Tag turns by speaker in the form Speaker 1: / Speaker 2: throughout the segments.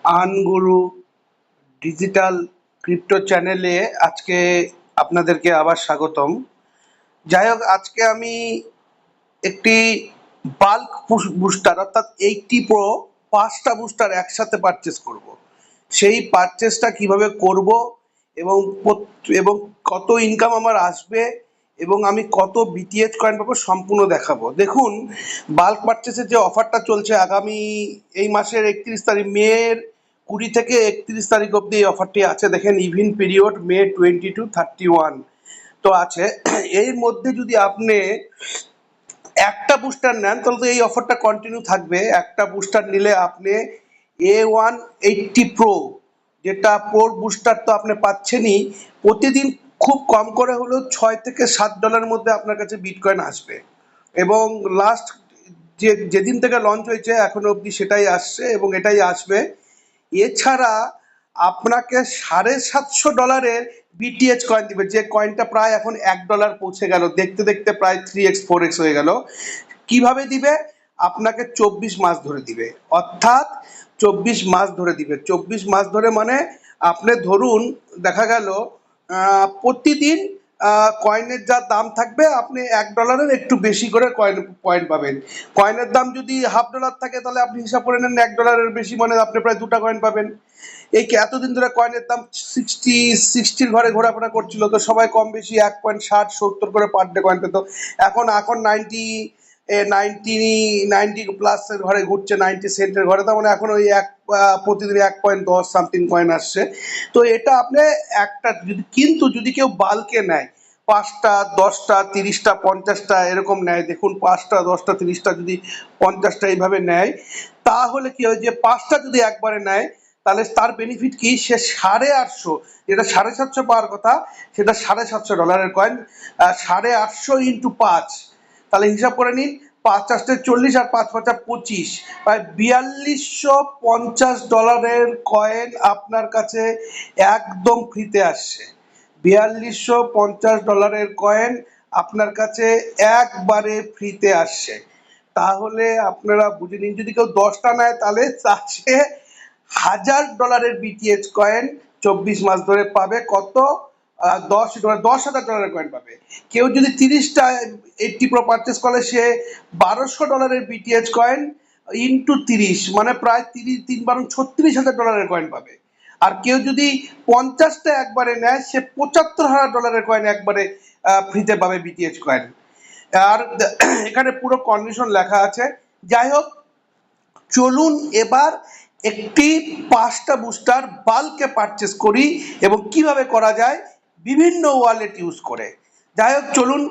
Speaker 1: আনগুরু digital crypto চ্যানেলে আজকে আপনাদেরকে আবার স্বাগতম। যাই হোক, আজকে আমি একটি বাল্ক বুস্টার অর্থাৎ 80 প্রো 5টা বুস্টার একসাথে পারচেস করব। সেই পারচেসটা কিভাবে করব এবং এবং কত ইনকাম আমার আসবে এবং আমি কত বিটিএইচ কয়েন পাবো সম্পূর্ণ দেখাবো। দেখুন, বাল্ক পারচেসের যে অফারটা চলছে আগামী এই মাসের 31 তারিখ, মের 20 থেকে 31 তারিখ অবধি এই অফারটি আছে। দেখেন, ইভেন পিরিয়ড মে 20 to 31 তো আছে। এর মধ্যে যদি আপনি একটা বুস্টার নেন তাহলে তো এই অফারটা কন্টিনিউ থাকবে। একটা বুস্টার নিলে আপনি A180 প্রো, যেটা প্রোর বুস্টার তো আপনি পাচ্ছেনই। প্রতিদিন খুব কম করে হলেও $6 থেকে $7 মধ্যে আপনার কাছে বিটকয়েন আসবে এবং লাস্ট যেদিন থেকে লঞ্চ হয়েছে এখনো অবধি সেটাই আসছে এবং এটাই আসবে। এছাড়া আপনাকে $750 বিটিএইচ কয়েন দিবে, যে কয়েনটা প্রায় এখন $1 পৌঁছে গেল, দেখতে দেখতে প্রায় 3x 4x হয়ে গেল। কিভাবে দিবে? আপনাকে 24 মাস ধরে দিবে, অর্থাৎ 24 মাস ধরে দিবে। 24 মাস ধরে মানে আপনি ধরুন, দেখা গেল প্রতিদিন কয়েনের যা দাম থাকবে আপনি $1 একটু বেশি করে কয়েন পাবেন। কয়েনের দাম যদি $1/2 থাকে তাহলে আপনি হিসাব করে নেন $1 বেশি মানে আপনি প্রায় 2টা কয়েন পাবেন। এই এতদিন ধরে কয়েনের দাম 60 ঘরে ঘোরাফেরা করছিল, তো সবাই কম বেশি 1.60-70 করে পার ডে কয়েন পেত। এখন 90 প্লাসের ঘরে ঘুরছে, 90 সেন্টের ঘরে। তার মানে এখন ওই প্রতিদিন 1.10 সামথিং কয়েন আসছে। তো এটা আপনি একটা কিন্তু যদি কেউ বাল্কে নেয়, 5টা 10টা 30টা 50টা এরকম নেয়, দেখুন 5টা 10টা 30টা যদি 50টা এইভাবে নেয়, তাহলে কি হয় যে 5টা যদি একবারে নেয় তাহলে তার বেনিফিট কি, সে 850, যেটা 750 পাওয়ার কথা সেটা $750 কয়েন। 850 ইন্টু 5, তাহলে হিসাব করে নিন, 5×8 = 40 আর 5×5 = 25, প্রায় $4250 কয়েন আপনার কাছে একদম ফ্রিতে আসছে। $4250 কয়েন আপনার কাছে একবারে ফ্রিতে আসছে। তাহলে আপনারা বুঝে নিন, যদি কেউ 10টা নেয় তাহলে চাচ্ছে $1000 বিটিএইচ কয়েন 24 মাস ধরে পাবে। কত? 10,000 কয়েন পাবে। কেউ যদি 30টা 80 প্রো পারচেস করে, সে $1200 বিটিএইচ কয়েন ইন্টু 30 মানে প্রায় 3 3 × 36,000 কয়েন পাবে। আর কেউ যদি 50টা একবারে নেয়, সে $75,000 কয়েন একবারে ফ্রিতে পাবে বিটিএইচ কয়েন। আর এখানে পুরো কন্ডিশন লেখা আছে। যাই হোক, চলুন এবার একটি 5টা বুস্টার বাল্কে পারচেস করি এবং কিভাবে করা যায় বিভিন্ন ওয়ালেট ইউজ করে। যাই হোক, চলুন।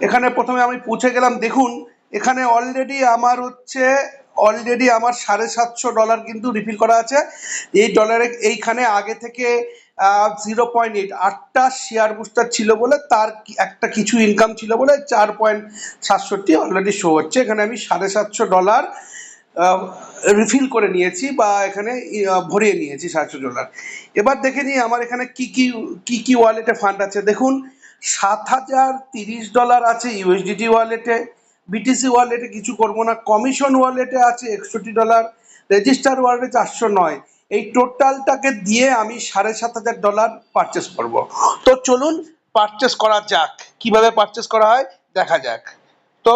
Speaker 1: এখানে প্রথমে আমি পৌঁছে গেলাম। দেখুন, এখানে অলরেডি আমার $750 কিন্তু রিফিল করা আছে। এই ডলারে এইখানে আগে থেকে 0.8 8টা শেয়ার বুস্টার ছিল বলে তার একটা কিছু ইনকাম ছিল বলে 4.67 অলরেডি শো হচ্ছে। এখানে আমি $750 রিফিল করে নিয়েছি বা এখানে ভরিয়ে নিয়েছি $700। এবার দেখে নিই আমার এখানে কি ওয়ালেটে ফান্ড আছে। দেখুন, $7030 আছে ইউএসডিটি ওয়ালেটে, বিটিসি ওয়ালেটে কিছু করবো না, কমিশন ওয়ালেটে আছে $61, রেজিস্টার ওয়ালেটে 409। এই টোটালটাকে দিয়ে আমি $7500 পারচেস করব। তো চলুন পারচেস করা যাক। কিভাবে পারচেস করা হয় দেখা যাক। তো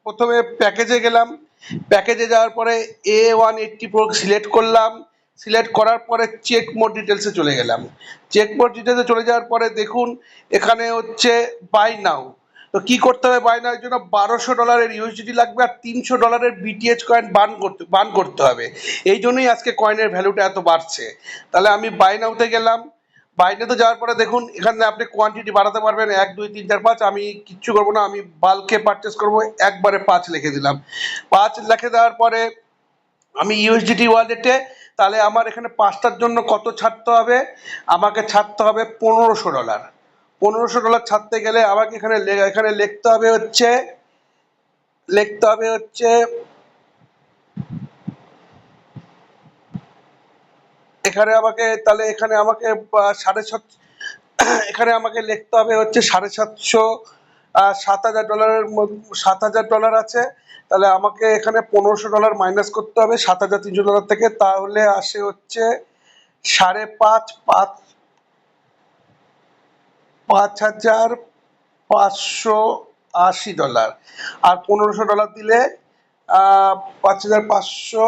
Speaker 1: প্রথমে প্যাকেজে গেলাম। প্যাকেজে যাওয়ার পরে A180 Pro সিলেক্ট করলাম। সিলেক্ট করার পরে চেক মোড ডিটেলসে চলে গেলাম। চেক মোড ডিটেলসে চলে যাওয়ার পরে দেখুন, এখানে হচ্ছে বাই নাও। তো কি করতে হবে? বাই নাও এর জন্য $1200 ইউএসডিটি লাগবে আর $300 বিটিএইচ কয়েন বার্ন করতে হবে। এই জন্যই আজকে কয়েনের ভ্যালুটা এত বাড়ছে। তাহলে আমি বাই নাওতে গেলাম। বাইরেতে যাওয়ার পরে দেখুন, এখানে আপনি কোয়ান্টিটি বাড়াতে পারবেন 1 2 3 4 5। আমি কিচ্ছু করবো না, আমি বাল্কে পারচেস করবো, একবারে 5 লিখে দিলাম। 5 লিখে দেওয়ার পরে আমি ইউএসডিটি ওয়ালেটে, তাহলে আমার এখানে 5টার জন্য কত ছাড়তে হবে? আমাকে ছাড়তে হবে $1500। $1500 ছাড়তে গেলে আমাকে এখানে লিখতে হবে হচ্ছে এখানে আমাকে লিখতে হবে হচ্ছে 750 $7,000 $7,000 আছে, তাহলে আমাকে এখানে $1,500 মাইনাস করতে হবে $7,300 থেকে, তাহলে আসে হচ্ছে 5,580 আর $1,500 দিলে 5,500,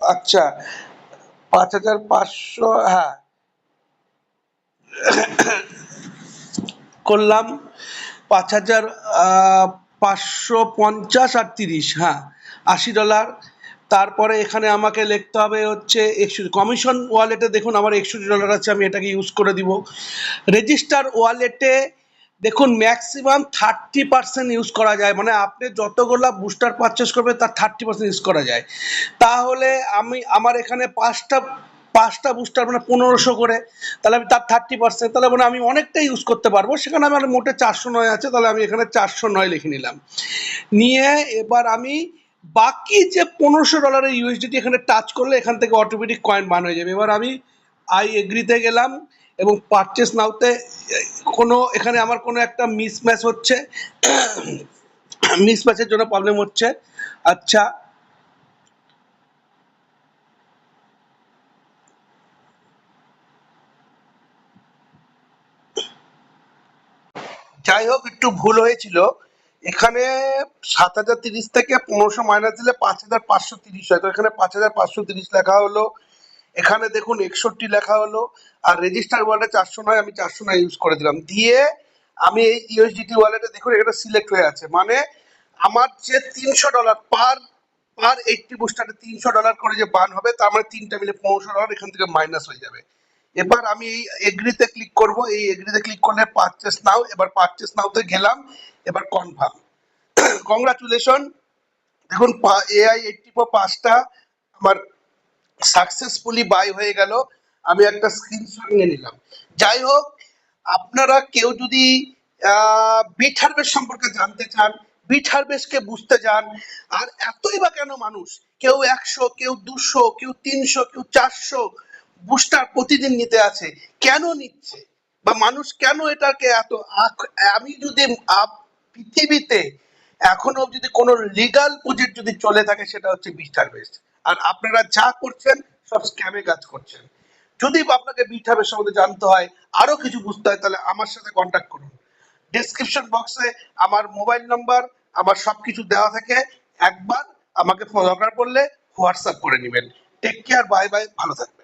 Speaker 1: আচ্ছা 5,500, হ্যাঁ করলাম 5,550 আর 30, হ্যাঁ $80। তারপরে এখানে আমাকে লিখতে হবে হচ্ছে কমিশন ওয়ালেটে, দেখুন আমার $61 আছে, আমি এটাকে ইউজ করে দিব। রেজিস্টার ওয়ালেটে দেখুন ম্যাক্সিমাম 30% ইউজ করা যায়, মানে আপনি যতগুলা বুস্টার পারচেস করবে তার 30% ইউজ করা যায়। তাহলে আমার এখানে পাঁচটা বুস্টার মানে 1,500 করে, তাহলে আমি তার 30%, তাহলে মানে আমি অনেকটা ইউজ করতে পারবো। সেখানে আমার মোটে 409 আছে, তাহলে আমি এখানে 409 লিখে নিলাম। নিয়ে এবার আমি বাকি যে $1,500 ইউএসডিটি এখানে টাচ করলে এখান থেকে অটোমেটিক কয়েন বান হয়ে যাবে। এবার আমি আই এগ্রিতে গেলাম এবং পারচেস নাওতে এখানে আমার কোনো একটা মিসম্যাচ হচ্ছে, মিসম্যাচের জন্য প্রবলেম হচ্ছে। আচ্ছা যাই হোক, একটু ভুল হয়েছিল এখানে। 7,030 থেকে 1,500 মাইনাস দিলে 5,530 হয়, তো এখানে 5,530 লেখা হলো। এখানে দেখুন 61 লেখা হলো, আর রেজিস্টার ওয়ালেটে 409, আমি 409 ইউজ করে দিলাম। দিয়ে আমি এই ইউএসডিটি ওয়ালেটে দেখুন এটা সিলেক্ট হয়ে আছে, মানে আমার যে $300 পার 80 বুস্টারে $300 করে যে বার্ন হবে, তার মানে তিনটা মিলে $1,500 এখান থেকে মাইনাস হয়ে যাবে। এবার আমি এই এগ্রিতে ক্লিক করব, এই এগ্রিতে ক্লিক করলে পারচেস নাও, এবার পারচেস নাওতে গেলাম, এবার কনফার্ম। কংগ্রাচুলেশন, দেখুন AI-84 5টা আমার সাকসেসফুলি বাই হয়ে গেল। আমি একটা স্ক্রিনশট নিয়ে নিলাম। যাই হোক, আপনারা কেউ যদি বিট হারভেস্ট সম্পর্কে জানতে চান, বিট হারভেস্টকে বুঝতে চান, আর এতই বা কেন মানুষ কেউ 100, কেউ 200, কেউ 300, কেউ 400 বুস্টার প্রতিদিন নিতে আছে, কেন নিচ্ছে বা মানুষ কেন এটাকে এত আমি যদি পৃথিবীতে এখনো যদি কোনো লিগাল প্রজেক্ট যদি চলে থাকে সেটা হচ্ছে বিট হারভেস্ট, আর আপনারা যা করছেন সব স্ক্যামে কাজ করছেন। যদি আপনাকে বিট হারভেস্ট সম্বন্ধে জানতে হয়, আরো কিছু বুঝতে হয়, তাহলে আমার সাথে কন্ট্যাক্ট করুন। ডেসক্রিপশন বক্সে আমার মোবাইল নাম্বার, আমার সবকিছু দেওয়া থাকে, একবার আমাকে দরকার পড়লে হোয়াটসঅ্যাপ করে নেবেন। টেক কেয়ার, বাই বাই, ভালো থাকবেন।